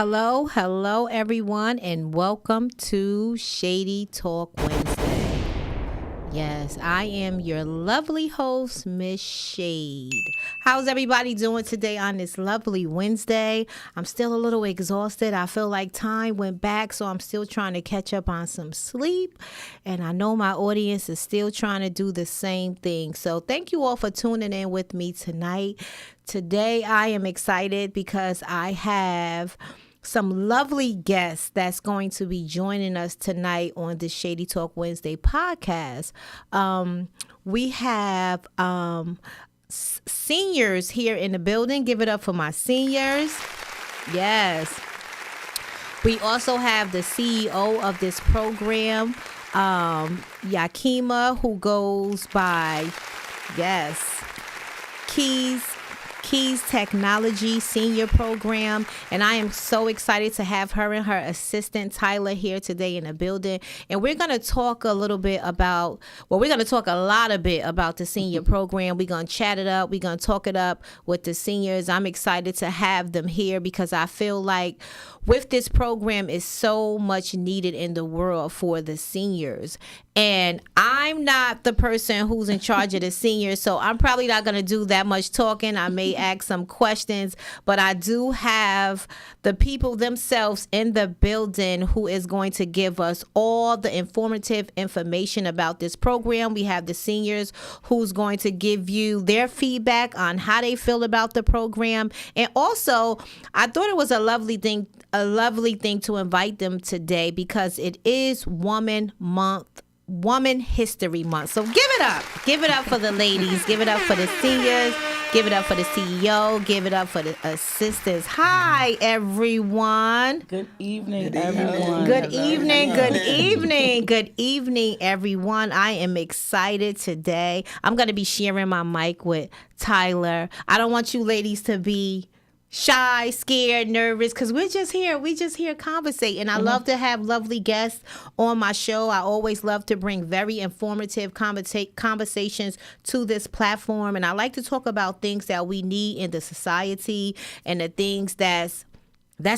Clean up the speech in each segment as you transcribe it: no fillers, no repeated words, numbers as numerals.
Hello, everyone, and welcome to Shady Talk Wednesday. Yes, I am your lovely host, Miss Shade. How's everybody doing today on this lovely Wednesday? I'm still a little exhausted. I feel like time went back, so I'm still trying to catch up on some sleep. And I know my audience is still trying to do the same thing. So thank you all for tuning in with me tonight. Today, I am excited because I have some lovely guests that's going to be joining us tonight on the Shady Talk Wednesday podcast. We have seniors here in the building. Give it up for my seniors. Yes. We also have the CEO of this program, Yakima, who goes by, yes, Keyz Technology Senior Program, and I am so excited to have her and her assistant Tyler here today in the building. And we're going to talk a lot about the senior program. We're going to chat it up. We're going to talk it up with the seniors. I'm excited to have them here because I feel like with this program is so much needed in the world for the seniors. And I'm not the person who's in charge of the seniors, so I'm probably not going to do that much talking. I may ask some questions, but I do have the people themselves in the building who is going to give us all the informative information about this program. We have the seniors who's going to give you their feedback on how they feel about the program. And also, I thought it was a lovely thing to invite them today because it is Woman History Month. So give it up for the ladies, give it up for the seniors, give it up for the CEO, give it up for the assistants. Hi everyone. Good evening, everyone. Good evening, everyone. I am excited today. I'm going to be sharing my mic with Tyler. I don't want you ladies to be shy, scared, nervous, because we just here conversate. And I love to have lovely guests on my show. I always love to bring very informative conversations to this platform. And I like to talk about things that we need in the society and the things that's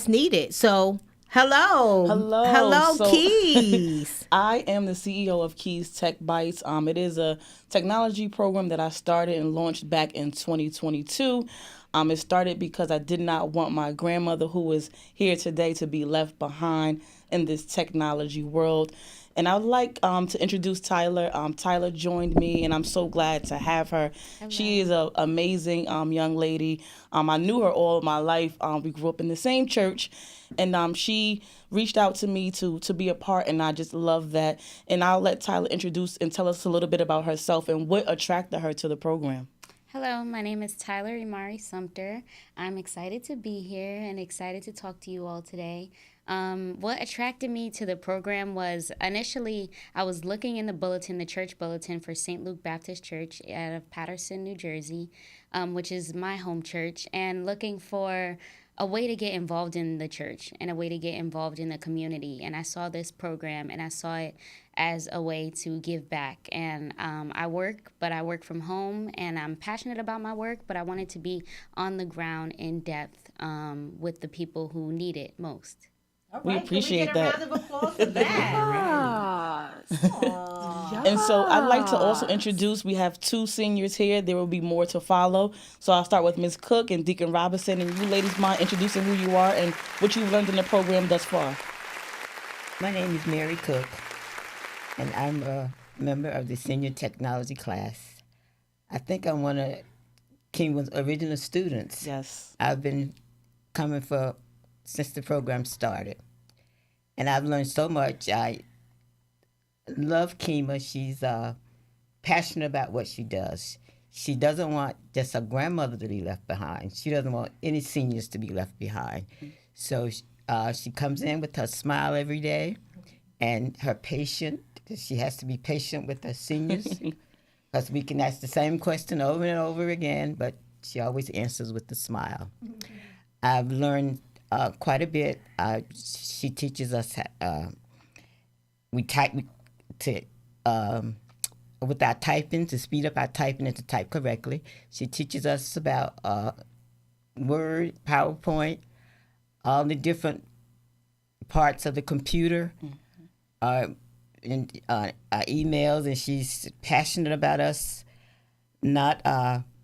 needed. So Hello, So, Keyz. I am the CEO of Keyz Techbytes. It is a technology program that I started and launched back in 2022. It started because I did not want my grandmother, who is here today, to be left behind in this technology world. And I would like to introduce Tyler. Tyler joined me, and I'm so glad to have her. Hello. She is an amazing young lady. I knew her all my life. We grew up in the same church, and she reached out to me to be a part, and I just love that. And I'll let Tyler introduce and tell us a little bit about herself and what attracted her to the program. Hello, my name is Tyler Imari Sumter. I'm excited to be here and excited to talk to you all today. What attracted me to the program was initially I was looking in the church bulletin for St. Luke Baptist Church out of Paterson, New Jersey, which is my home church, and looking for a way to get involved in the church and a way to get involved in the community. And I saw this program and I saw it as a way to give back. And I work from home, and I'm passionate about my work, but I wanted to be on the ground in depth with the people who need it most. All right, we appreciate that. Can we get a round of applause for that? And so I'd like to also introduce, we have two seniors here. There will be more to follow. So I'll start with Ms. Cook and Deacon Robinson. And you ladies mind introducing who you are and what you've learned in the program thus far? My name is Mary Cook, and I'm a member of the senior technology class. I think I'm one of Kingwood's original students. Yes. I've been coming since the program started. And I've learned so much. I love Kima. She's passionate about what she does. She doesn't want just her grandmother to be left behind. She doesn't want any seniors to be left behind. So she comes in with her smile every day and her patient. She has to be patient with her seniors because we can ask the same question over and over again, but she always answers with a smile. I've learned quite a bit. She teaches us we type with our typing to speed up our typing and to type correctly. She teaches us about Word, PowerPoint, all the different parts of the computer, our emails, and she's passionate about us not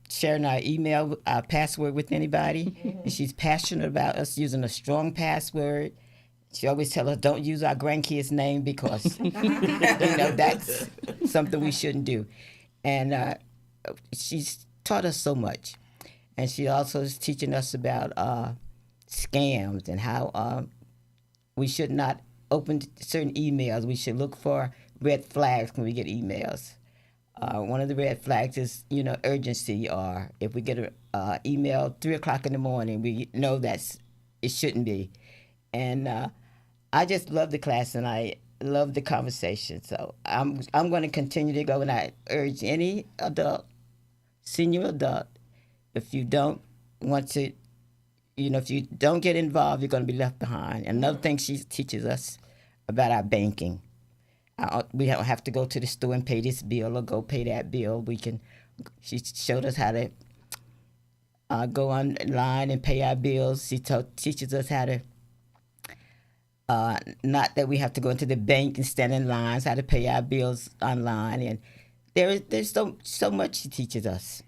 sharing our email password with anybody. And she's passionate about us using a strong password. She always tells us don't use our grandkids' name because that's something we shouldn't do. And she's taught us so much. And she also is teaching us about scams and how we should not open certain emails. We should look for red flags when we get emails. One of the red flags is, urgency, or if we get an email 3 o'clock in the morning, we know it shouldn't be. And I just love the class, and I love the conversation. So I'm going to continue to go, and I urge any adult, senior adult, if you don't want to, if you don't get involved, you're going to be left behind. And another thing she teaches us about our banking. We don't have to go to the store and pay this bill or go pay that bill. She showed us how to go online and pay our bills. She teaches us how to, not that we have to go into the bank and stand in lines, how to pay our bills online. And there's so much she teaches us.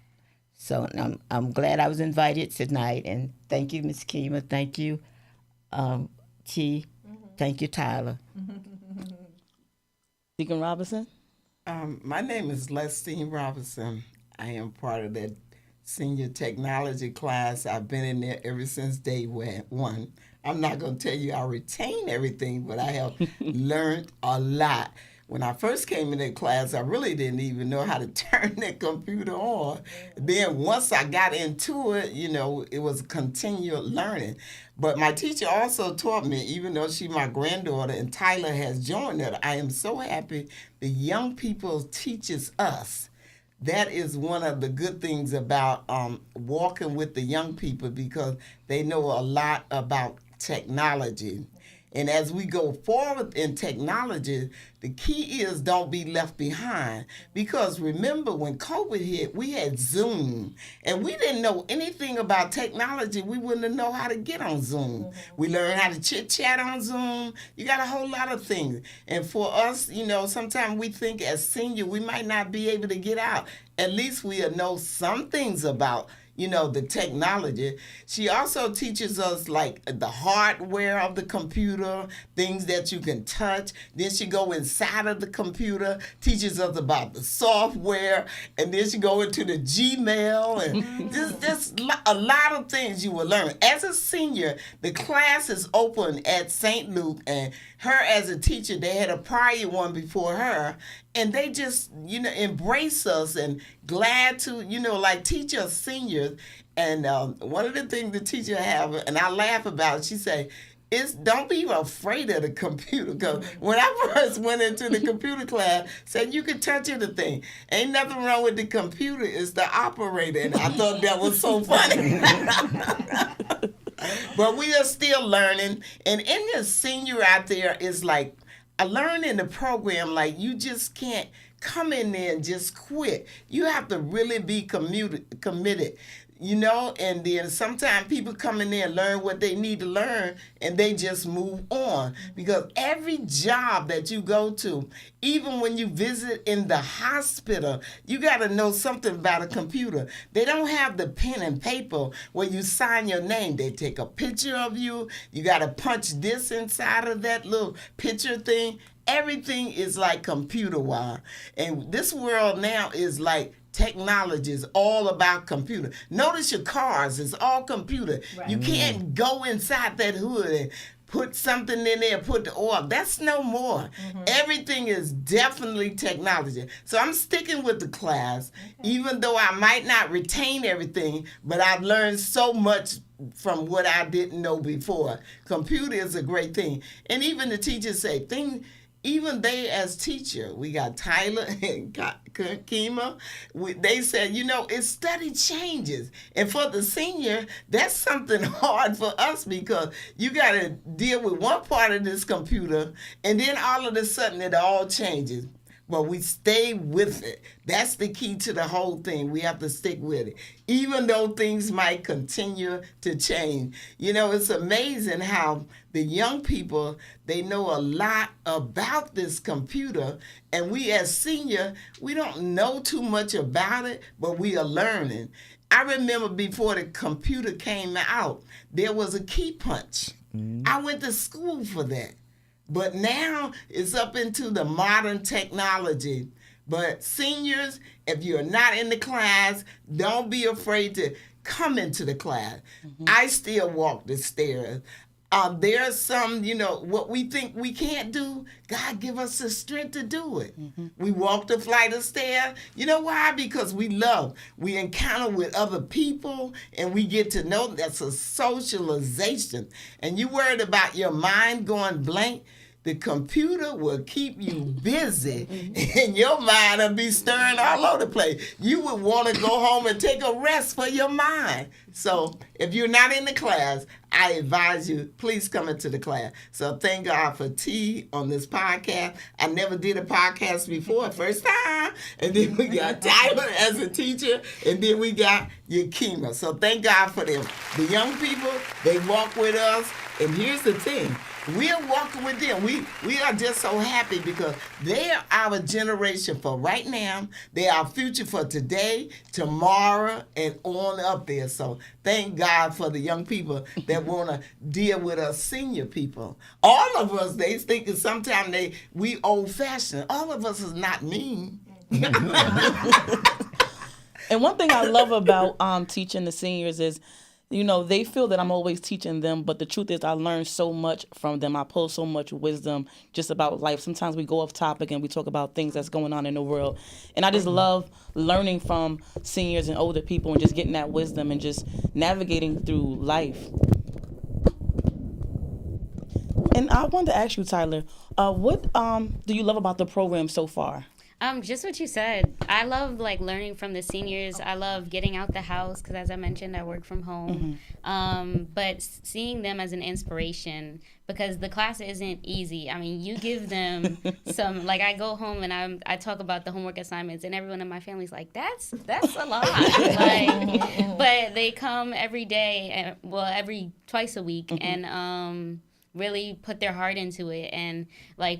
So I'm glad I was invited tonight. And thank you, Ms. Kima. Thank you, T. Thank you, Tyler. Deacon Robinson? My name is Lestine Robinson. I am part of that senior technology class. I've been in there ever since day one. I'm not going to tell you I retain everything, but I have learned a lot. When I first came in that class, I really didn't even know how to turn that computer on. Then once I got into it, it was continual learning. But my teacher also taught me, even though she's my granddaughter and Tyler has joined her, I am so happy the young people teaches us. That is one of the good things about walking with the young people, because they know a lot about technology. And as we go forward in technology, the key is don't be left behind. Because remember, when COVID hit, we had Zoom. And we didn't know anything about technology. We wouldn't know how to get on Zoom. We learned how to chit-chat on Zoom. You got a whole lot of things. And for us, sometimes we think as senior, we might not be able to get out. At least we'll know some things about the technology. She also teaches us like the hardware of the computer, things that you can touch. Then she go inside of the computer, teaches us about the software, and then she go into the Gmail, and just a lot of things you will learn. As a senior, the class is open at St. Luke, and her as a teacher, they had a prior one before her, and they just, embrace us and glad to, teach us seniors. And one of the things the teacher have, and I laugh about it, she say, don't be afraid of the computer. Because when I first went into the computer class, said you can touch anything. Ain't nothing wrong with the computer. It's the operator. And I thought that was so funny. But we are still learning. And in the senior out there is like, I learned in the program, like you just can't come in there and just quit. You have to really be committed. And then sometimes people come in there and learn what they need to learn, and they just move on. Because every job that you go to, even when you visit in the hospital, you got to know something about a computer. They don't have the pen and paper where you sign your name. They take a picture of you. You got to punch this inside of that little picture thing. Everything is like computer-wise. And this world now is like technology is all about computer. Notice your cars, it's all computer. Right. You can't go inside that hood and put something in there, put the oil. That's no more. Everything is definitely technology. So I'm sticking with the class, even though I might not retain everything, but I've learned so much from what I didn't know before. Computer is a great thing. And even the teachers say, even they as teacher, we got Tyler and Kima, they said, it's study changes. And for the senior, that's something hard for us because you got to deal with one part of this computer and then all of a sudden it all changes. but we stay with it. That's the key to the whole thing. We have to stick with it, even though things might continue to change. You know, it's amazing how the young people, they know a lot about this computer, and we as senior, we don't know too much about it, but we are learning. I remember before the computer came out, there was a key punch. I went to school for that. But now it's up into the modern technology. But seniors, if you're not in the class, don't be afraid to come into the class. I still walk the stairs. There's some, what we think we can't do, God give us the strength to do it. We walk the flight of stairs. You know why? Because we love. We encounter with other people, and we get to know. That's a socialization. And you worried about your mind going blank, the computer will keep you busy, and your mind will be stirring all over the place. You would want to go home and take a rest for your mind. So if you're not in the class, I advise you, please come into the class. So thank God for T on this podcast. I never did a podcast before, first time. And then we got Tyler as a teacher, and then we got Yakima. So thank God for them. The young people, they walk with us. And here's the thing. We are walking with them. We are just so happy because they are our generation for right now. They are our future for today, tomorrow, and on up there. So thank God for the young people that want to deal with us senior people. All of us, they thinking sometimes we old-fashioned. All of us is not mean. And one thing I love about teaching the seniors is, they feel that I'm always teaching them, but the truth is I learn so much from them. I pull so much wisdom just about life. Sometimes we go off topic and we talk about things that's going on in the world. And I just love learning from seniors and older people and just getting that wisdom and just navigating through life. And I wanted to ask you, Tyler, what do you love about the program so far? Just what you said. I love learning from the seniors. I love getting out the house because, as I mentioned, I work from home. But seeing them as an inspiration, because the class isn't easy. I mean, you give them some. I go home and I talk about the homework assignments, and everyone in my family's like, "That's a lot." But they come every day, every twice a week, and really put their heart into it, and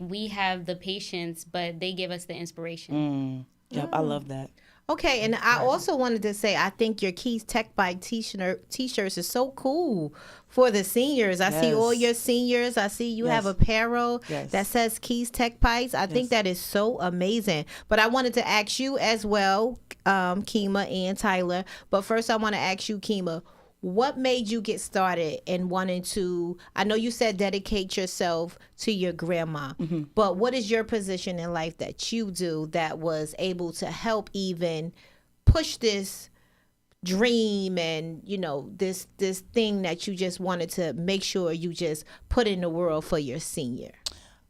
we have the patience, but they give us the inspiration. Yep, I love that. Okay, and I also wanted to say I think your Keyz Techbytes t-shirts is so cool for the seniors. I see all your seniors. I see you have apparel that says Keyz Techbytes. I think that is so amazing. But I wanted to ask you as well, Kima and Tyler. But first I want to ask you, Kima, what made you get started in wanting to, I know you said dedicate yourself to your grandma, but what is your position in life that you do that was able to help even push this dream and, this thing that you just wanted to make sure you just put in the world for your senior?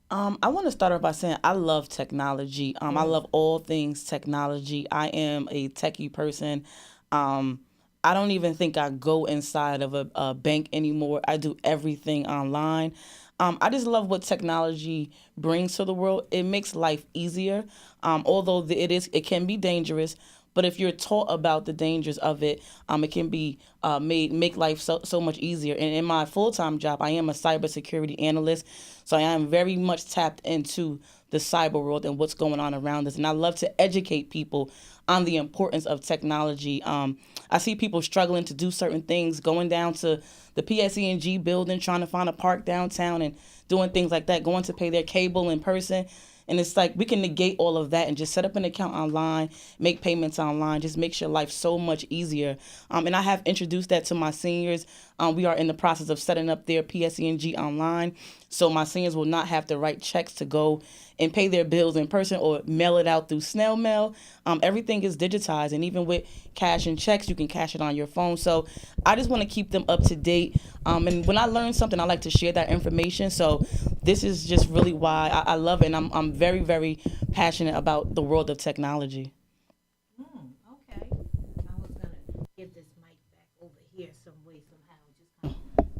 I want to start off by saying I love technology. I love all things technology. I am a techie person. I don't even think I go inside of a bank anymore. I do everything online. I just love what technology brings to the world. It makes life easier, although it can be dangerous. But if you're taught about the dangers of it, it can be make life so much easier. And in my full-time job, I am a cybersecurity analyst, so I am very much tapped into the cyber world and what's going on around us. And I love to educate people on the importance of technology. I see people struggling to do certain things, going down to the PSE&G building, trying to find a park downtown and doing things like that, going to pay their cable in person. And it's we can negate all of that and just set up an account online, make payments online, just makes your life so much easier. And I have introduced that to my seniors. We are in the process of setting up their PSE&G online, so my seniors will not have to write checks to go and pay their bills in person or mail it out through snail mail. Everything is digitized, and even with cash and checks, you can cash it on your phone. So I just want to keep them up to date. And when I learn something, I like to share that information. So this is just really why I love it, and I'm very, very passionate about the world of technology. Okay. I was going to give this mic back over here some way, somehow. Just kind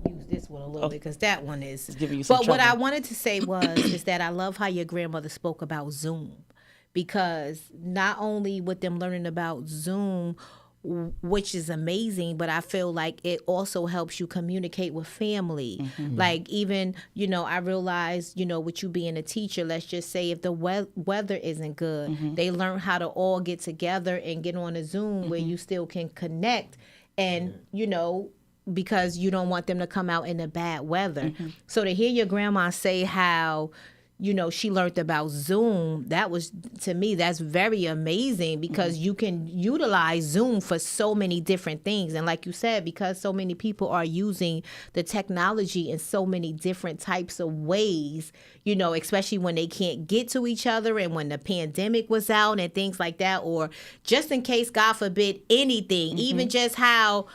of use this one a little bit because that one is. It's giving you some But what trouble. I wanted to say is that I love how your grandmother spoke about Zoom. because not only with them learning about Zoom, which is amazing, but I feel like it also helps you communicate with family. Like even, I realize, with you being a teacher, let's just say if the weather isn't good, they learn how to all get together and get on a Zoom where you still can connect and, because you don't want them to come out in the bad weather. So to hear your grandma say how, she learned about Zoom, that was, to me, that's very amazing because you can utilize Zoom for so many different things. And like you said, because so many people are using the technology in so many different types of ways, especially when they can't get to each other and when the pandemic was out and things like that, or just in case, God forbid, anything, even just how,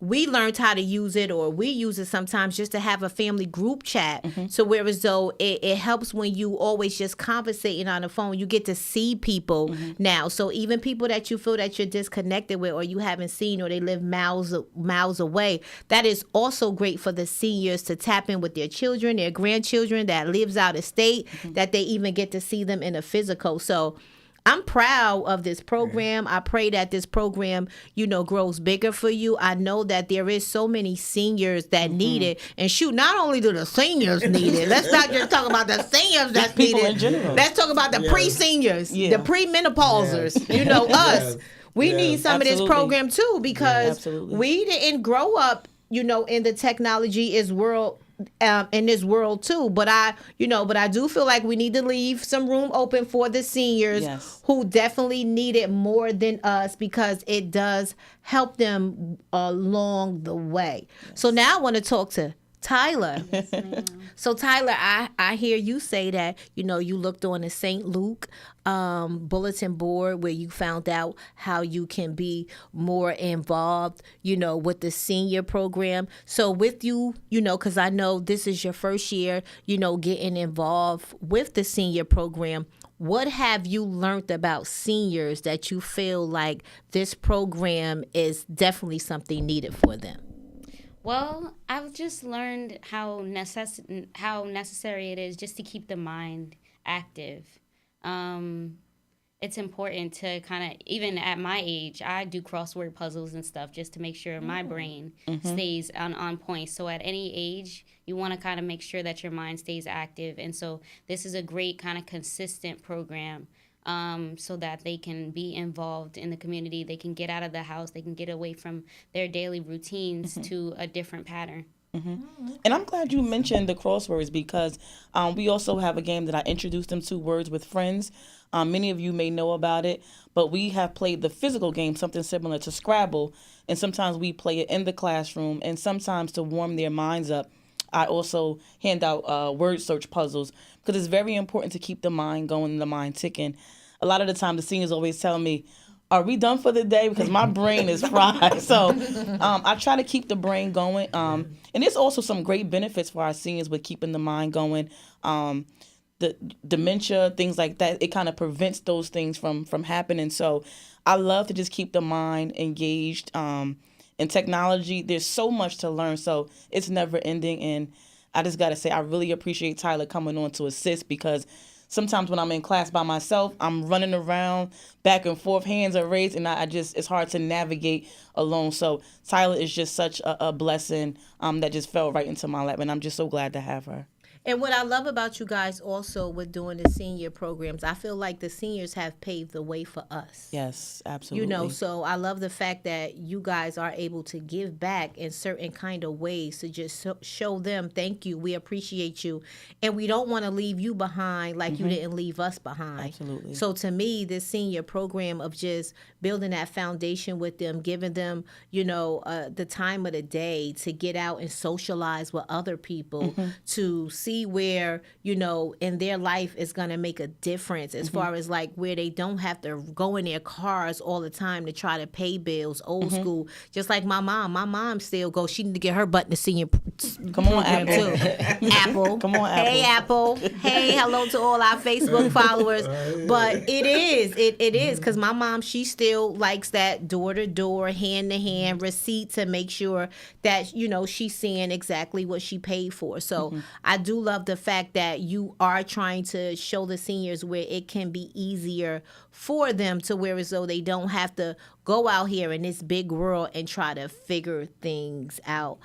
we learned how to use it, or we use it sometimes just to have a family group chat. So whereas though it helps when you always just conversating on the phone, you get to see people now. So even people that you feel that you're disconnected with or you haven't seen or they live miles away, that is also great for the seniors to tap in with their children, their grandchildren that lives out of state, that they even get to see them in a physical. So I'm proud of this program. I pray that this program, grows bigger for you. I know that there is so many seniors that need it. And shoot, not only do the seniors need it, let's not just talk about the seniors that need it. In general. Let's talk about the pre-seniors, the pre-menopausers, us. We need some of this program too because we didn't grow up, in the technology world. In this world too, but I do feel like we need to leave some room open for the seniors who definitely need it more than us because it does help them along the way. So now I want to talk to Tyler. So Tyler, I hear you say that, you looked on the St. Luke bulletin board where you found out how you can be more involved, with the senior program. So with you, because I know this is your first year, getting involved with the senior program. What have you learned about seniors that you feel like this program is definitely something needed for them? Well, I've just learned how necessary it is just to keep the mind active. It's important to kind of, even at my age, I do crossword puzzles and stuff just to make sure my brain stays on point. So at any age, you want to kind of make sure that your mind stays active. And so this is a great kind of consistent program. So that they can be involved in the community, they can get out of the house, they can get away from their daily routines to a different pattern. And I'm glad you mentioned the crosswords because we also have a game that I introduced them to, Words with Friends. Many of you may know about it, but we have played the physical game, something similar to Scrabble, and sometimes we play it in the classroom, and sometimes to warm their minds up, I also hand out word search puzzles because it's very important to keep the mind going and the mind ticking. A lot of the time, the seniors always tell me, are we done for the day? Because my brain is fried. So I try to keep the brain going. And there's also some great benefits for our seniors with keeping the mind going. The dementia, things like that, it kind of prevents those things from happening. So I love to just keep the mind engaged. In technology, there's so much to learn, so it's never ending. And I just got to say, I really appreciate Tyler coming on to assist because sometimes when I'm in class by myself, I'm running around back and forth, hands are raised, and it's hard to navigate alone. So Tyler is just such a blessing that just fell right into my lap, and I'm just so glad to have her. And what I love about you guys also with doing the senior programs, I feel like the seniors have paved the way for us. Yes, absolutely. So I love the fact that you guys are able to give back in certain kind of ways to just show them, thank you, we appreciate you. And we don't want to leave you behind like you didn't leave us behind. Absolutely. So to me, this senior program of just building that foundation with them, giving them, the time of the day to get out and socialize with other people, to see where, in their life is going to make a difference as far as like where they don't have to go in their cars all the time to try to pay bills, old school. Just like my mom still goes, she need to get her butt in the senior Come on, program Apple. too. Apple. Come on, Apple. Hey, Apple. Hey, hello to all our Facebook followers. But it is because my mom, she still likes that door-to-door, hand-to-hand receipt to make sure that, she's seeing exactly what she paid for. So I do love the fact that you are trying to show the seniors where it can be easier for them to where as though they don't have to go out here in this big world and try to figure things out.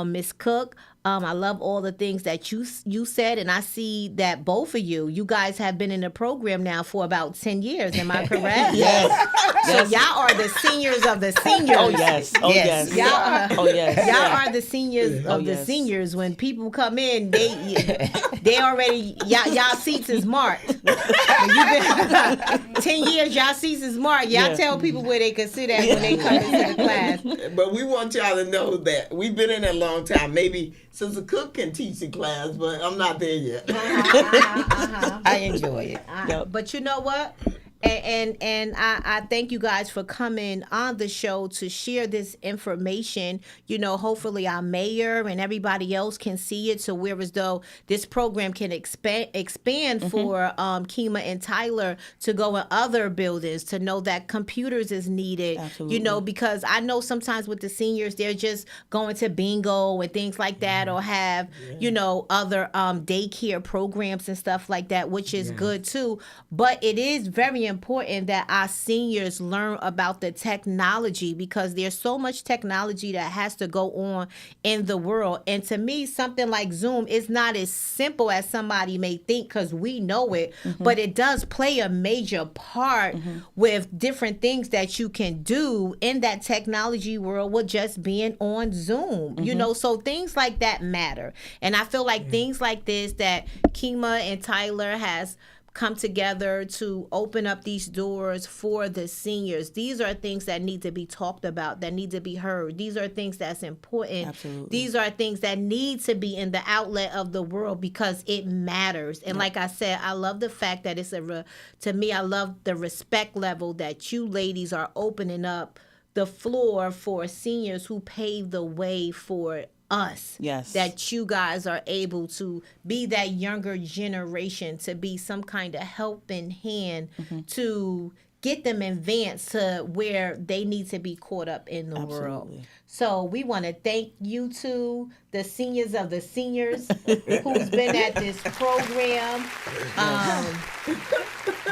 Miss Cook, I love all the things that you said, and I see that both of you guys have been in the program now for about 10 years. Am I correct? Yes. So y'all are the seniors of the seniors. Oh yes. Oh yes. Y'all are, Oh yes. y'all are the seniors of the yes. seniors. When people come in, they already y'all seats is marked. When you been 10 years, y'all seats is marked. Y'all tell people where they can sit at when they come into the class. But we want y'all to know that we've been in a long time. Maybe Sister Cook can teach the class, but I'm not there yet. I enjoy it. But you know what? And I thank you guys for coming on the show to share this information. You know, hopefully our mayor and everybody else can see it, so where as though this program can expand for Keyma and Tyler to go in other buildings, to know that computers is needed. Absolutely. You know, because I know sometimes with the seniors, they're just going to bingo and things like that, or have, you know, other daycare programs and stuff like that, which is good too. But it is very important that our seniors learn about the technology, because there's so much technology that has to go on in the world. And to me, something like Zoom is not as simple as somebody may think, because we know it, but it does play a major part with different things that you can do in that technology world with just being on Zoom. You know, so things like that matter. And I feel like things like this that Keyma and Tyler has come together to open up these doors for the seniors. These are things that need to be talked about, that need to be heard. These are things that's important. Absolutely. These are things that need to be in the outlet of the world, because it matters. And like I said, I love the fact that it's to me, I love the respect level that you ladies are opening up the floor for seniors who paved the way for us. Yes. That you guys are able to be that younger generation, to be some kind of helping hand to get them advanced to where they need to be caught up in the world. So we want to thank you two, the seniors of the seniors, who's been at this program.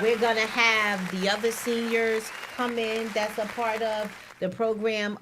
We're going to have the other seniors come in that's a part of the program.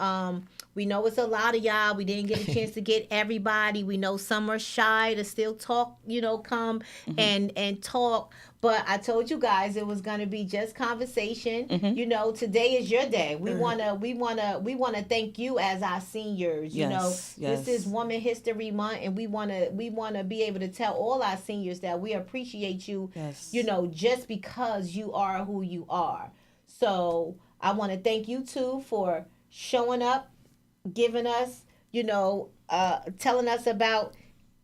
We know it's a lot of y'all. We didn't get a chance to get everybody. We know some are shy to still talk, you know, come and talk. But I told you guys it was gonna be just conversation. You know, today is your day. We wanna thank you as our seniors. You know, this is Women History Month, and we wanna be able to tell all our seniors that we appreciate you. You know, just because you are who you are. So I want to thank you two for showing up, giving us, you know, telling us about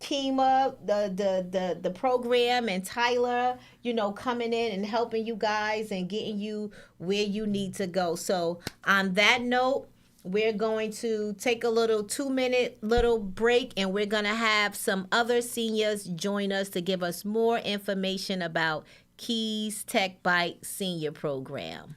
Keyma, the program, and Tyler, you know, coming in and helping you guys and getting you where you need to go. So on that note, we're going to take a little 2-minute little break, and we're going to have some other seniors join us to give us more information about Keyz Techbytes Senior Program.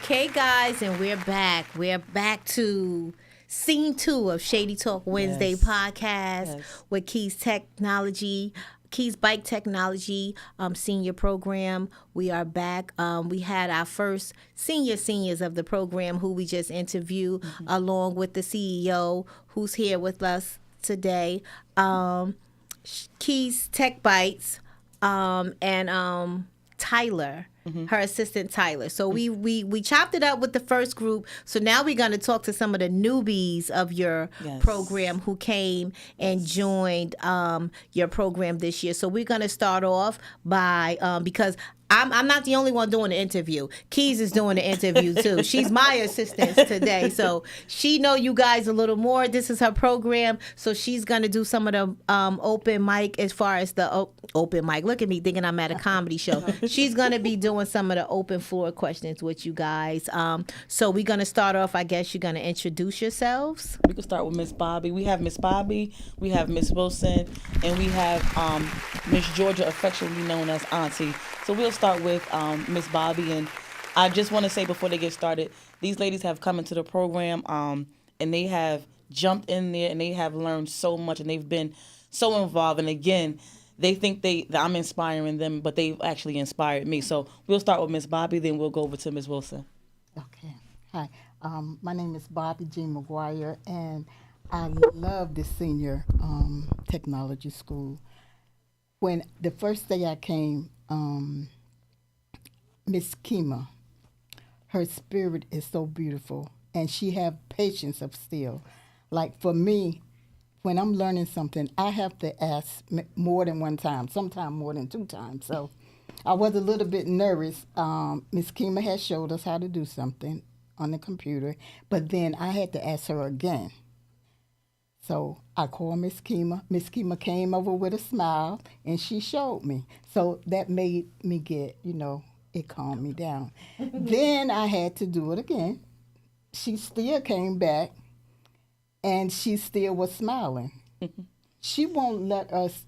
Okay, guys, and we're back. We're back to scene 2 of Shady Talk Wednesday Yes. podcast Yes. with Keyz Bike Technology senior program. We are back. We had our first seniors of the program who we just interviewed, along with the CEO who's here with us today. Keyz Techbytes and Tyler. Her assistant Tyler. So we chopped it up with the first group. So now we're going to talk to some of the newbies of your program who came and joined your program this year. So we're going to start off by because I'm not the only one doing the interview. Keyz is doing the interview too. She's my assistant today, so she know you guys a little more. This is her program, so she's gonna do some of the open mic as far as the open mic. Look at me thinking I'm at a comedy show. She's gonna be doing some of the open floor questions with you guys. So we're gonna start off. I guess you're gonna introduce yourselves. We can start with Miss Bobby. We have Miss Bobby, we have Miss Wilson, and we have Miss Georgia, affectionately known as Auntie. So we'll start with Miss Bobby, and I just want to say before they get started, these ladies have come into the program, and they have jumped in there, and they have learned so much, and they've been so involved. And again, they think that I'm inspiring them, but they've actually inspired me. So we'll start with Miss Bobby, then we'll go over to Miss Wilson. Okay. Hi. My name is Bobby Jean McGuire, and I love the senior technology school. When the first day I came, Miss Kima, her spirit is so beautiful, and she have patience of steel. Like for me, when I'm learning something, I have to ask more than one time, sometimes more than 2 times. So I was a little bit nervous. Miss Kima had showed us how to do something on the computer, but then I had to ask her again. So I called Miss Kima. Miss Kima came over with a smile, and she showed me. So that made me get, it calmed me down. Then I had to do it again. She still came back, and she still was smiling. She won't let us,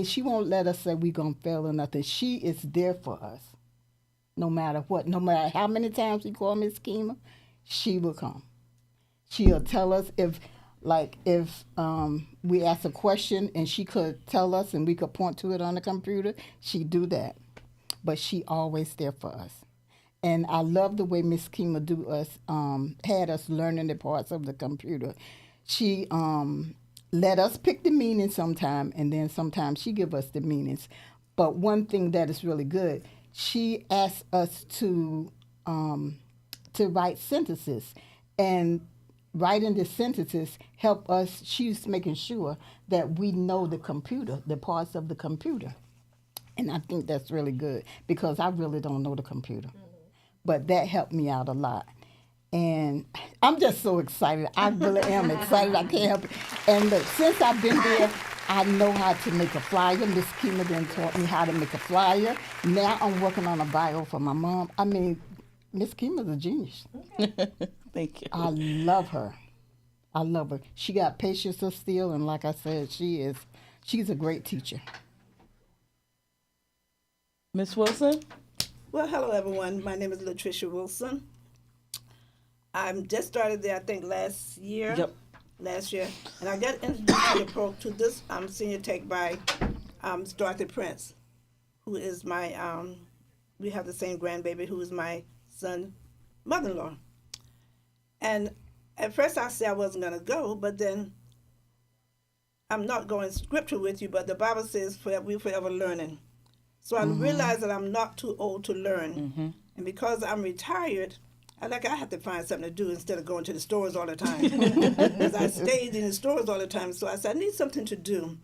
she won't let us say we're going to fail or nothing. She is there for us, no matter what. No matter how many times we call Miss Kima, she will come. She'll tell us if we ask a question and she could tell us and we could point to it on the computer, she'd do that. But she always there for us. And I love the way Miss Kima had us learning the parts of the computer. She let us pick the meaning sometime, and then sometimes she give us the meanings. But one thing that is really good, she asked us to write sentences, and writing the sentences help us. She's making sure that we know the computer, the parts of the computer. And I think that's really good because I really don't know the computer. But that helped me out a lot. And I'm just so excited. I really am excited. I can't help it. And look, since I've been there, I know how to make a flyer. Miss Kima then taught me how to make a flyer. Now I'm working on a bio for my mom. Miss Kima's a genius. Thank you. I love her. I love her. She got patience of steel, and like I said, she's a great teacher. Miss Wilson? Well, hello, everyone. My name is Latricia Wilson. I'm just started there, I think, last year. Yep. Last year. And I got introduced to this senior tech by Dorothy Prince, who is my, we have the same grandbaby, who is my son's mother-in-law. And at first I said I wasn't going to go, but then I'm not going scripture with you, but the Bible says we're forever learning. So I realized that I'm not too old to learn. And because I'm retired, I have to find something to do instead of going to the stores all the time. Because I stayed in the stores all the time. So I said, I need something to do.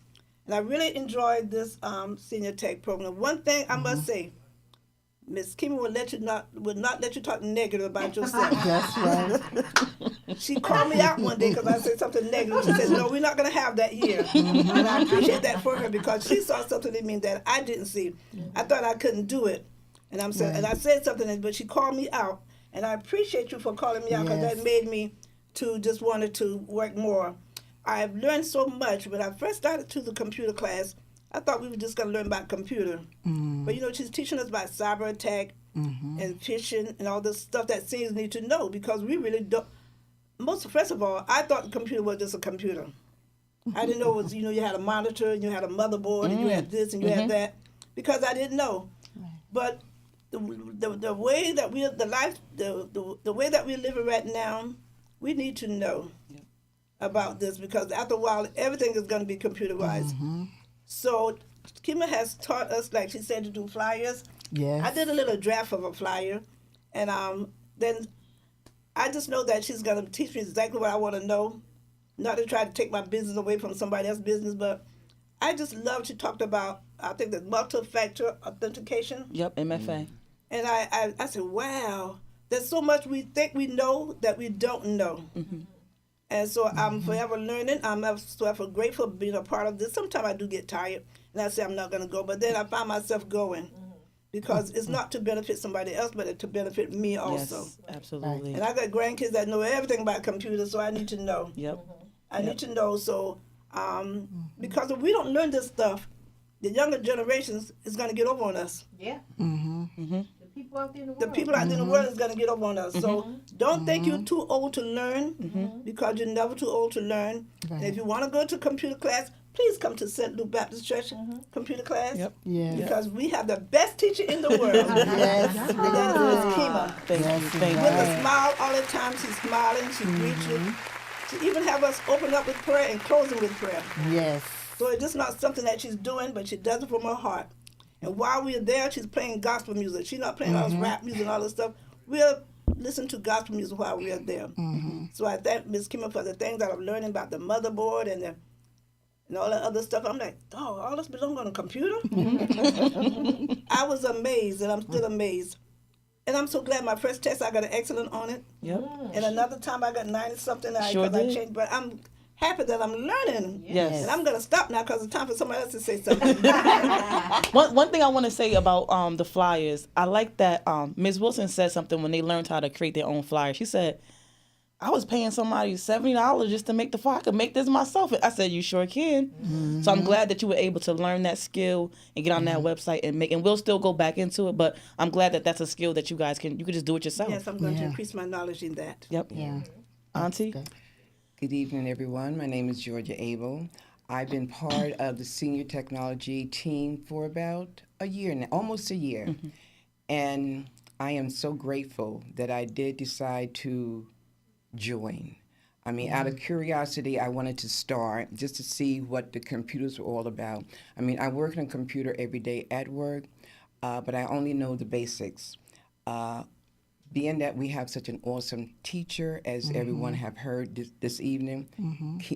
And I really enjoyed this senior tech program. One thing I must say, Miss Kimmy would not let you talk negative about yourself. That's right. She called me out one day because I said something negative. She said, no, we're not going to have that year. And I appreciate that for her because she saw something in me that I didn't see. I thought I couldn't do it. And and I said something, but she called me out. And I appreciate you for calling me out because that made me to just wanted to work more. I've learned so much. When I first started to the computer class, I thought we were just going to learn about computer. But, she's teaching us about cyber attack, and fishing and all this stuff that seniors need to know, because we really don't. First of all, I thought the computer was just a computer. I didn't know it was, you had a monitor and you had a motherboard and you had this and you had that, because I didn't know. But the way that the way that we're living right now, we need to know about this, because after a while everything is going to be computerized. So Kima has taught us, like she said, to do flyers. Yes. I did a little draft of a flyer, and then I just know that she's going to teach me exactly what I want to know, not to try to take my business away from somebody else's business, but I just love, she talked about, I think, the multi-factor authentication. Yep, MFA. And I said, wow, there's so much we think we know that we don't know. And so I'm forever learning. I'm forever grateful for being a part of this. Sometimes I do get tired, and I say I'm not going to go, but then I find myself going, because it's not to benefit somebody else, but to benefit me also. Yes, absolutely. And I got grandkids that know everything about computers, so I need to know. Yep. I need to know, so because if we don't learn this stuff, the younger generations is going to get over on us. Yeah. The people out there in the world. The people out there in the world is going to get over on us. So don't think you're too old to learn, because you're never too old to learn. And if you want to go to computer class, please come to St. Luke Baptist Church computer class. Yep. Yes. Because we have the best teacher in the world. Yes. And that is Miss Kima. Thank you. Thank With you. a smile all the time, she's smiling, she greets you. She even have us open up with prayer and closing with prayer. Yes. So it's just not something that she's doing, but she does it from her heart. And while we're there, she's playing gospel music. She's not playing all this rap music and all this stuff. We'll listen to gospel music while we are there. So I thank Ms. Kima for the things that I'm learning about the motherboard and all that other stuff. I'm like, oh, all this belongs on a computer? I was amazed, and I'm still amazed. And I'm so glad my first test, I got an excellent on it. Yep. And another time I got 90-something. Sure I did. changed, but I'm happy that I'm learning. Yes. And I'm going to stop now because it's time for somebody else to say something. One thing I want to say about the flyers, I like that Ms. Wilson said something when they learned how to create their own flyer. She said, I was paying somebody $70 just to make the flyer. I could make this myself. I said, you sure can. So I'm glad that you were able to learn that skill and get on that website and make. And we'll still go back into it, but I'm glad that that's a skill that you guys can just do it yourself. Yes, I'm going to increase my knowledge in that. Yep. Yeah. Auntie? Good evening, everyone. My name is Georgia Abel. I've been part of the senior technology team for about a year now, almost a year. And I am so grateful that I did decide to join. I mean, out of curiosity, I wanted to start just to see what the computers were all about. I mean, I work on a computer every day at work, but I only know the basics. Being that we have such an awesome teacher, as everyone have heard this evening,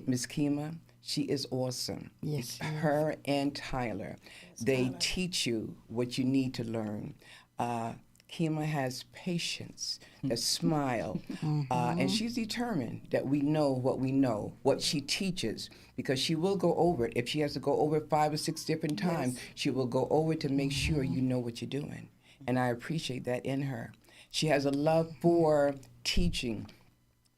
Ms. Kima, she is awesome. Yes, It's her and Tyler. They teach you what you need to learn. Kima has patience, a smile, and she's determined that we know, what she teaches, because she will go over it. If she has to go over it 5 or 6 different times, she will go over it to make sure you know what you're doing. And I appreciate that in her. She has a love for teaching.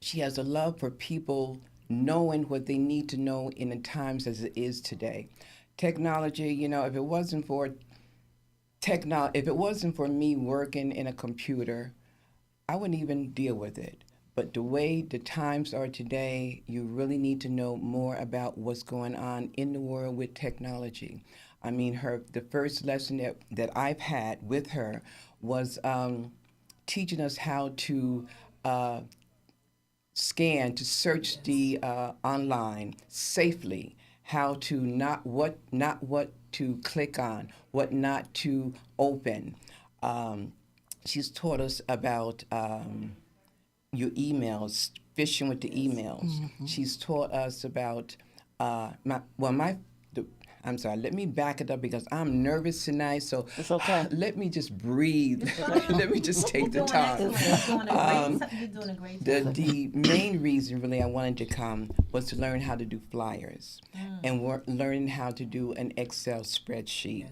She has a love for people knowing what they need to know in the times as it is today. Technology, if it wasn't for me working in a computer, I wouldn't even deal with it. But the way the times are today, you really need to know more about what's going on in the world with technology. I mean, the first lesson that I've had with her was teaching us how to scan, to search the online safely, how to not what to click on, what not to open. She's taught us about your emails, phishing with the emails. She's taught us about let me back it up because I'm nervous tonight, so it's okay. Let me just breathe. Let me just take the time. The main reason really I wanted to come was to learn how to do flyers and learning how to do an Excel spreadsheet.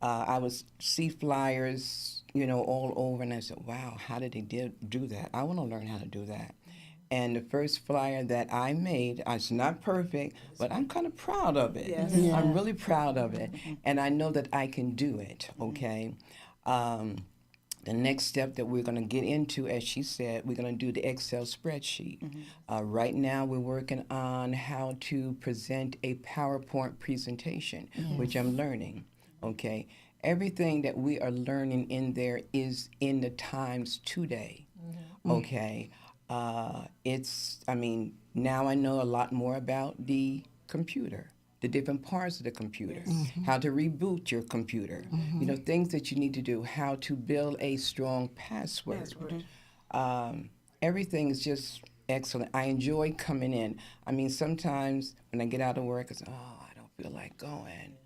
I would see flyers, all over, and I said, wow, how did they do that? I want to learn how to do that. And the first flyer that I made, it's not perfect, but I'm kind of proud of it. Yes. Yeah. I'm really proud of it. And I know that I can do it, okay? The The next step that we're going to get into, as she said, we're going to do the Excel spreadsheet. Right now, we're working on how to present a PowerPoint presentation, which I'm learning. Okay, everything that we are learning in there is in the times today. Okay, now I know a lot more about the computer, the different parts of the computer, how to reboot your computer, things that you need to do, how to build a strong password. Everything is just excellent. I enjoy coming in. I mean, sometimes when I get out of work, it's, I don't feel like going.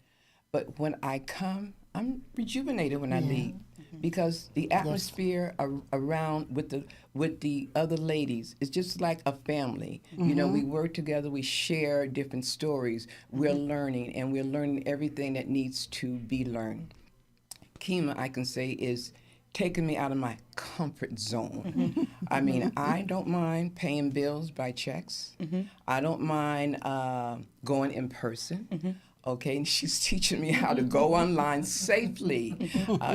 But when I come, I'm rejuvenated when I leave, because the atmosphere around with the other ladies is just like a family. We work together, we share different stories, we're learning, and we're learning everything that needs to be learned. Keyma, I can say, is taking me out of my comfort zone. I mean, I don't mind paying bills by checks. I don't mind going in person. Okay, and she's teaching me how to go online safely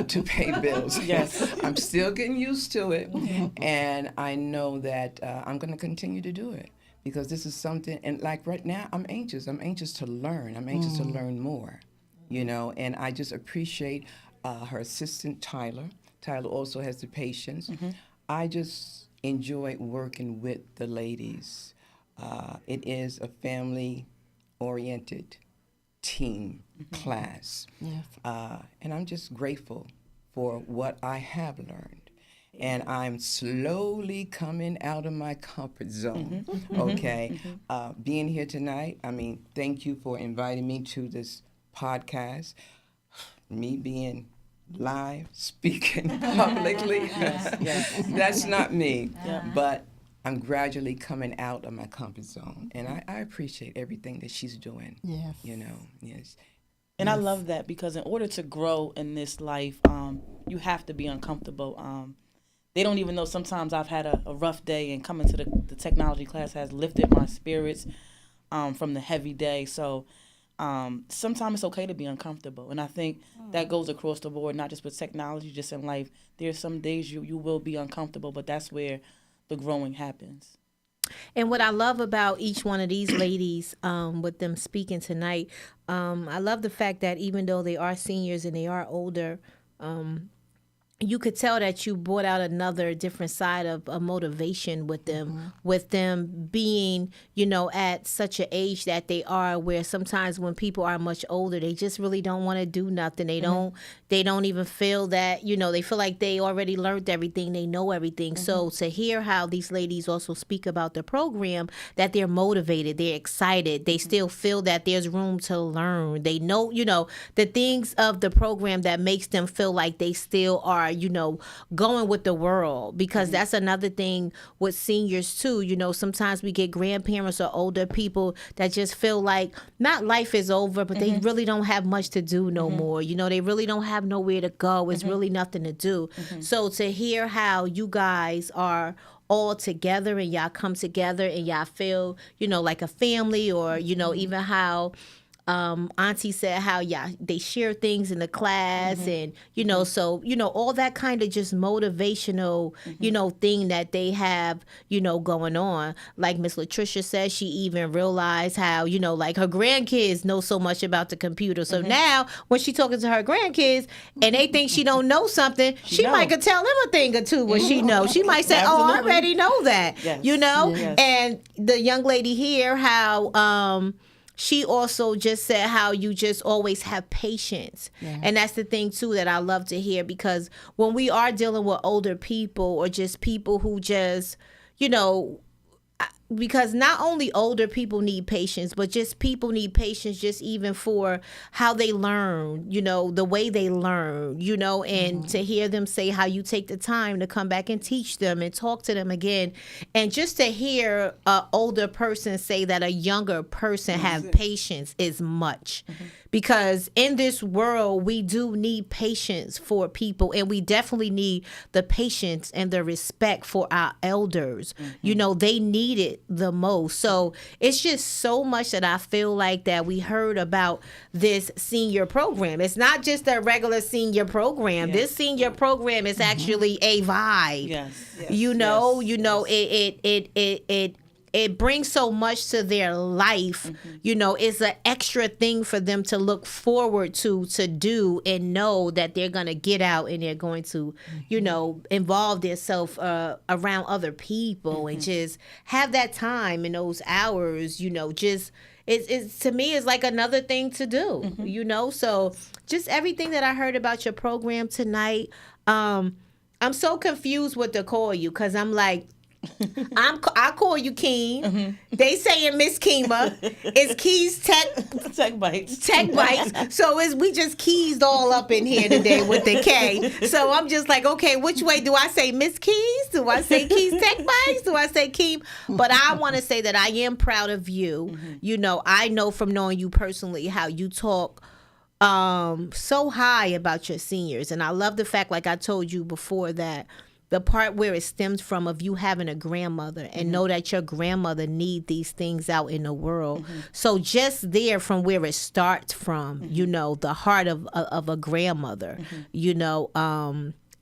to pay bills. Yes, I'm still getting used to it, and I know that I'm going to continue to do it, because this is something. And like right now, I'm anxious. I'm anxious to learn. I'm anxious to learn more, And I just appreciate her assistant, Tyler. Tyler also has the patience. I just enjoy working with the ladies. It is a family-oriented team class. And I'm just grateful for what I have learned. And I'm slowly coming out of my comfort zone, okay? Being here tonight, I mean, thank you for inviting me to this podcast. Me being live, speaking publicly, that's not me. But I'm gradually coming out of my comfort zone, and I appreciate everything that she's doing. Yes. And I love that, because in order to grow in this life, you have to be uncomfortable. They don't even know sometimes I've had a rough day, and coming to the technology class has lifted my spirits from the heavy day. So sometimes it's okay to be uncomfortable. And I think that goes across the board, not just with technology, just in life. There's some days you will be uncomfortable, but that's where the growing happens. And what I love about each one of these ladies, with them speaking tonight, I love the fact that even though they are seniors and they are older, you could tell that you brought out another different side of a motivation with them being, at such an age that they are, where sometimes when people are much older, they just really don't want to do nothing. They don't even feel that, they feel like they already learned everything. They know everything. So to hear how these ladies also speak about the program, that they're motivated, they're excited, they still feel that there's room to learn. They know, the things of the program that makes them feel like they still are, going with the world, because that's another thing with seniors too. Sometimes we get grandparents or older people that just feel like not life is over, but they really don't have much to do no more. They really don't have nowhere to go. It's really nothing to do. So to hear how you guys are all together and y'all come together and y'all feel, like a family, or, even how Auntie said how they share things in the class, and so all that kind of just motivational thing that they have going on. Like Miss Latricia said, she even realized how like her grandkids know so much about the computer. So now when she talking to her grandkids and they think she don't know something, she might could tell them a thing or two what she knows. She might say, "Oh, I already know that," And the young lady here, how she also just said how you just always have patience. And that's the thing, too, that I love to hear, because when we are dealing with older people, or just people who just, because not only older people need patience, but just people need patience just even for how they learn, the way they learn, and to hear them say how you take the time to come back and teach them and talk to them again. And just to hear an older person say that a younger person have patience is much. because in this world we do need patience for people, and we definitely need the patience and the respect for our elders. You know, they need it the most. So it's just so much that I feel like that we heard about this senior program. It's not just a regular senior program. This senior program is actually a vibe. You know, it brings so much to their life. You know, it's an extra thing for them to look forward to do, and know that they're going to get out and they're going to, you know, involve themselves around other people and just have that time in those hours, you know, just it's to me is like another thing to do, you know. So just everything that I heard about your program tonight, I'm so confused what to call you, because I'm like, I call you Keem. They saying Miss Keema. It's Keyz Techbytes. Techbytes. So we just keysed all up in here today with the K. So I'm just like, okay, which way do I say Miss Keyz? Do I say Keyz Techbytes? Do I say Keem? But I want to say that I am proud of you. You know, I know from knowing you personally how you talk so high about your seniors, and I love the fact, like I told you before, that the part where it stems from of you having a grandmother, and know that your grandmother need these things out in the world. So just there, from where it starts from, you know, the heart of a grandmother, you know,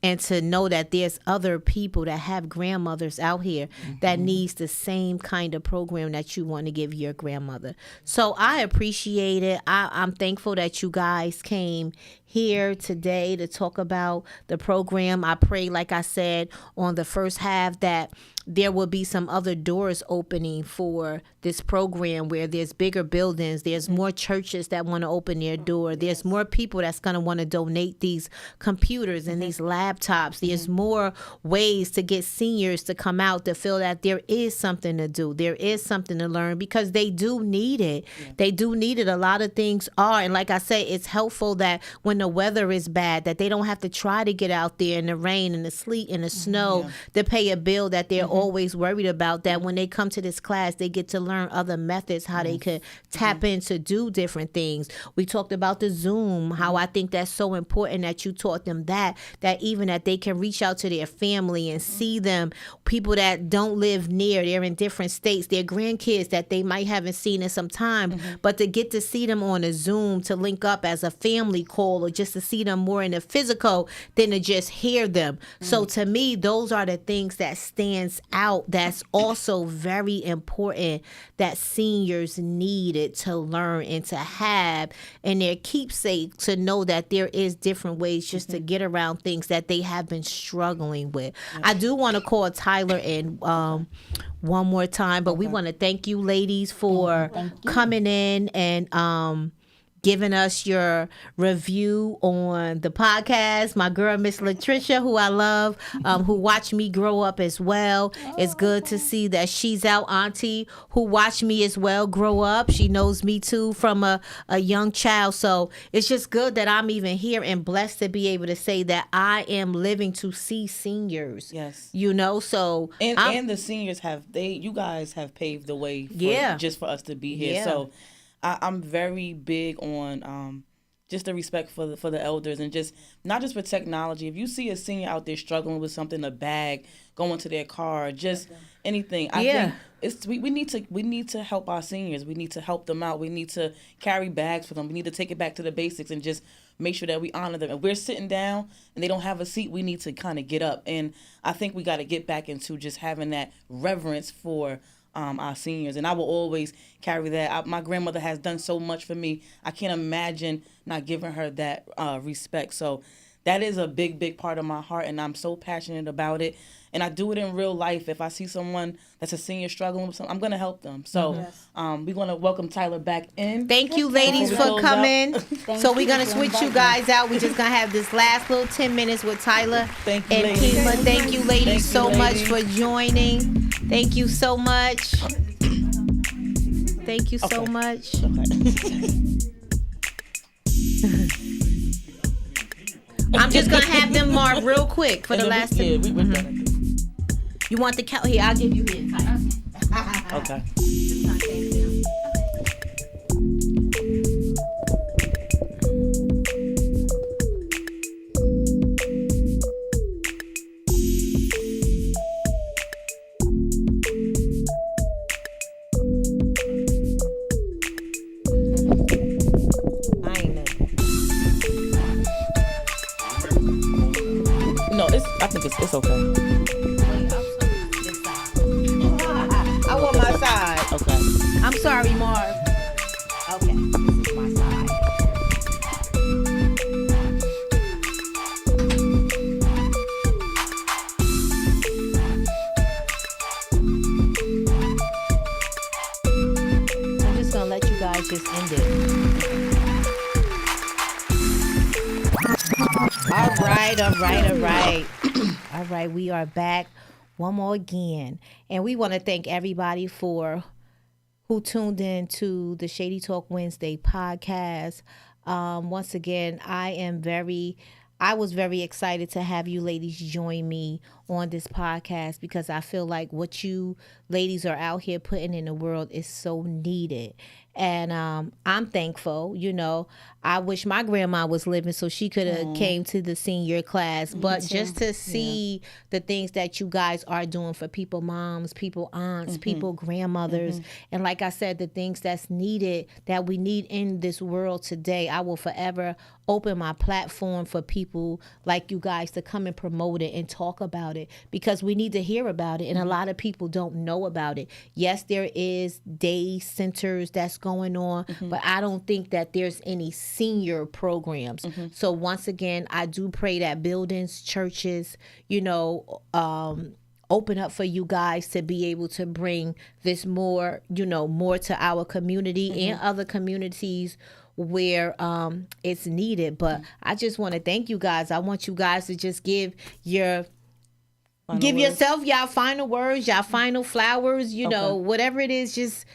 and to know that there's other people that have grandmothers out here that needs the same kind of program that you want to give your grandmother. So I appreciate it. I'm thankful that you guys came here today to talk about the program. I pray, like I said on the first half, that there will be some other doors opening for this program, where there's bigger buildings, there's more churches that want to open their door, there's more people that's going to want to donate these computers and these laptops. There's more ways to get seniors to come out to feel that there is something to do, there is something to learn, because they do need it. They do need it. A lot of things are, and like I say, it's helpful that when the weather is bad, that they don't have to try to get out there in the rain and the sleet and the snow to pay a bill that they're always worried about, that when they come to this class, they get to learn other methods, how they could tap in to do different things. We talked about the Zoom, how I think that's so important that you taught them that even that they can reach out to their family and see them, people that don't live near, they're in different states, their grandkids that they might haven't seen in some time, but to get to see them on a Zoom, to link up as a family call, or just to see them more in the physical than to just hear them. So to me, those are the things that stands out, that's also very important, that seniors needed to learn and to have in their keepsake, to know that there is different ways just to get around things that they have been struggling with. I do want to call Tyler in one more time, but we want to thank you ladies for coming in and giving us your review on the podcast. My girl, Miss Latricia, who I love, who watched me grow up as well. It's good to see that she's out. Auntie, who watched me as well grow up. She knows me too from a young child. So it's just good that I'm even here and blessed to be able to say that I am living to see seniors. Yes. You know, so. And the seniors you guys have paved the way just for us to be here. Yeah. So I'm very big on just the respect for the elders, and just not just for technology. If you see a senior out there struggling with something, a bag, going to their car, just anything, I think we need to help our seniors. We need to help them out. We need to carry bags for them. We need to take it back to the basics and just make sure that we honor them. If we're sitting down and they don't have a seat, we need to kind of get up. And I think we got to get back into just having that reverence for our seniors, and I will always carry that. My grandmother has done so much for me. I can't imagine not giving her that respect. So that is a big, big part of my heart, and I'm so passionate about it. And I do it in real life. If I see someone that's a senior struggling with something, I'm going to help them. So we're going to welcome Tyler back in. Thank you, ladies, for coming. So we're going to switch you guys out. We're just going to have this last little 10 minutes with Tyler Thank you, and ladies. Keema. Thank you, ladies, so much for joining. Thank you so much. Thank you so much. I'm just going to have them mark real quick for the last 10 minutes. You want the count? Here, I'll give you here, Tyler. Okay. It's okay. I want my side. Okay. I'm sorry, Marv. Okay, this is my side. I'm just gonna let you guys just end it. All right. All right, we are back one more again. And we want to thank everybody for who tuned in to the Shady Talk Wednesday podcast. Once again, I was very excited to have you ladies join me on this podcast because I feel like what you ladies are out here putting in the world is so needed. And I'm thankful. You know, I wish my grandma was living so she could have came to the senior class. But just to see the things that you guys are doing for people moms, people aunts, people grandmothers. And like I said, the things that's needed, that we need in this world today, I will forever open my platform for people like you guys to come and promote it and talk about it because we need to hear about it. And a lot of people don't know about it. Yes, there is day centers that's going on, but I don't think that there's any senior programs. So once again, I do pray that buildings, churches, you know, open up for you guys to be able to bring this more, you know, more to our community and other communities where it's needed. But I just want to thank you guys. I want you guys to just give yourself y'all final words, y'all final flowers, you know, whatever it is, just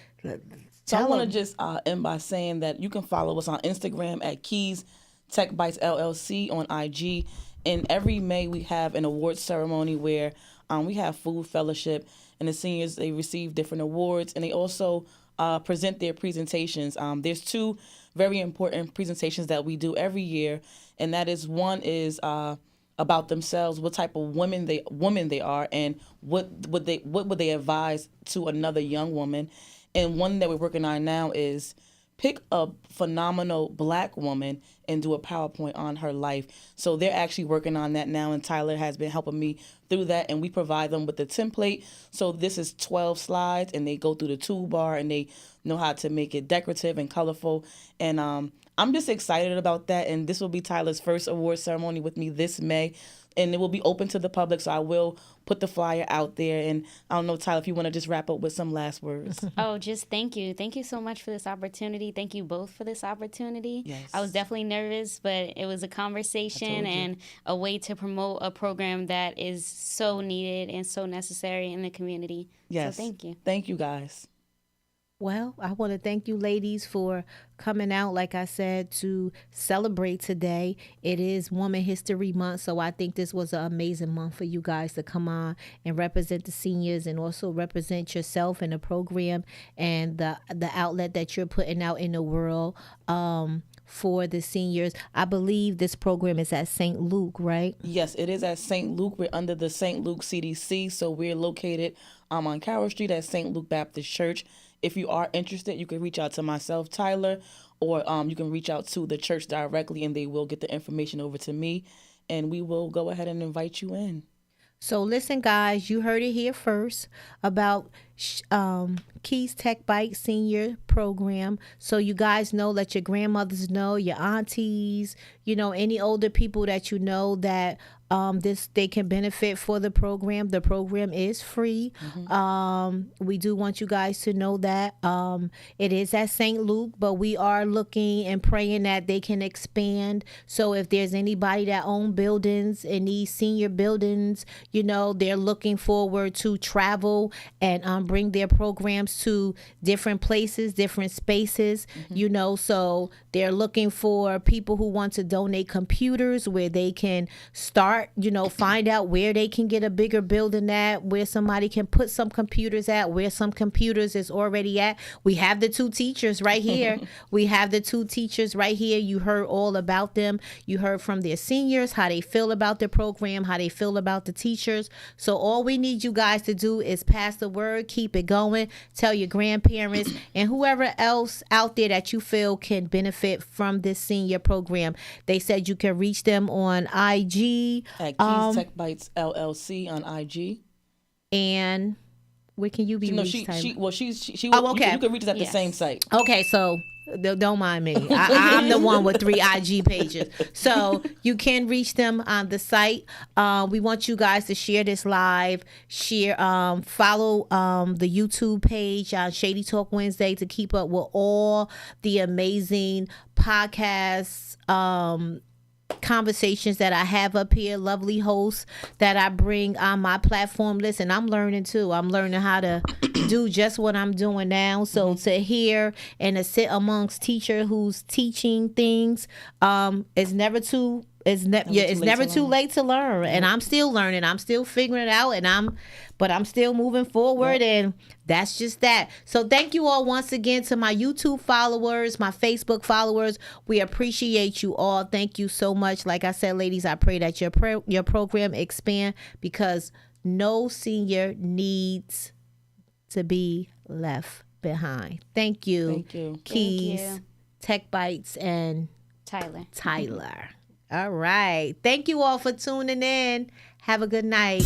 So I want to just end by saying that you can follow us on Instagram at Keyz Techbytes LLC on IG. And every May we have an awards ceremony where we have food fellowship, and the seniors, they receive different awards, and they also present their presentations. There's two very important presentations that we do every year, and that is one is about themselves, what type of woman they are, and what would they advise to another young woman. And one that we're working on now is pick a phenomenal Black woman and do a PowerPoint on her life. So they're actually working on that now, and Tyler has been helping me through that, and we provide them with the template. So this is 12 slides, and they go through the toolbar, and they know how to make it decorative and colorful. And I'm just excited about that, and this will be Tyler's first award ceremony with me this May. And it will be open to the public, so I will put the flyer out there. And I don't know, Tyler, if you want to just wrap up with some last words. Oh, just thank you. Thank you so much for this opportunity. Thank you both for this opportunity. Yes. I was definitely nervous, but it was a conversation and a way to promote a program that is so needed and so necessary in the community. Yes. So thank you. Thank you, guys. Well, I want to thank you ladies for coming out, like I said, to celebrate today. It is Woman History Month, so I think this was an amazing month for you guys to come on and represent the seniors and also represent yourself in the program and the outlet that you're putting out in the world for the seniors. I believe this program is at St. Luke, right? Yes, it is at St. Luke. We're under the St. Luke CDC, so we're located on Carroll Street at St. Luke Baptist Church. If you are interested, you can reach out to myself, Tyler, or you can reach out to the church directly, and they will get the information over to me, and we will go ahead and invite you in. So listen, guys, you heard it here first about Keyz Techbytes Senior Program. So you guys know, let your grandmothers know, your aunties, you know, any older people that you know that they can benefit for the program. The program is free. We do want you guys to know that it is at St. Luke, but we are looking and praying that they can expand. So if there's anybody that own buildings in these senior buildings, you know, they're looking forward to travel and bring their programs to different places, different spaces, you know, so they're looking for people who want to donate computers where they can start, you know, find out where they can get a bigger building at, where somebody can put some computers at, where some computers is already at. We have the two teachers right here. You heard all about them. You heard from their seniors, how they feel about the program, how they feel about the teachers. So all we need you guys to do is pass the word, keep it going, tell your grandparents, and whoever else out there that you feel can benefit from this senior program. They said you can reach them on IG. At Keyz Techbytes LLC on IG. And where can you be reached? She Oh, okay. You can reach us at the same site. Okay, so don't mind me. I'm the one with 3 IG pages. So you can reach them on the site. We want you guys to share this live. Follow the YouTube page on Shady Talk Wednesday to keep up with all the amazing podcasts, conversations that I have up here, lovely hosts that I bring on my platform. Listen, I'm learning too. I'm learning how to do just what I'm doing now. So to hear and to sit amongst teacher who's teaching things, it's never too late to learn. And I'm still learning. I'm still figuring it out, but I'm still moving forward, and that's just that. So thank you all once again to my YouTube followers, my Facebook followers. We appreciate you all. Thank you so much. Like I said, ladies, I pray that your program expand, because no senior needs to be left behind. Thank you. Thank you. Keyz Techbytes and Tyler. All right. Thank you all for tuning in. Have a good night.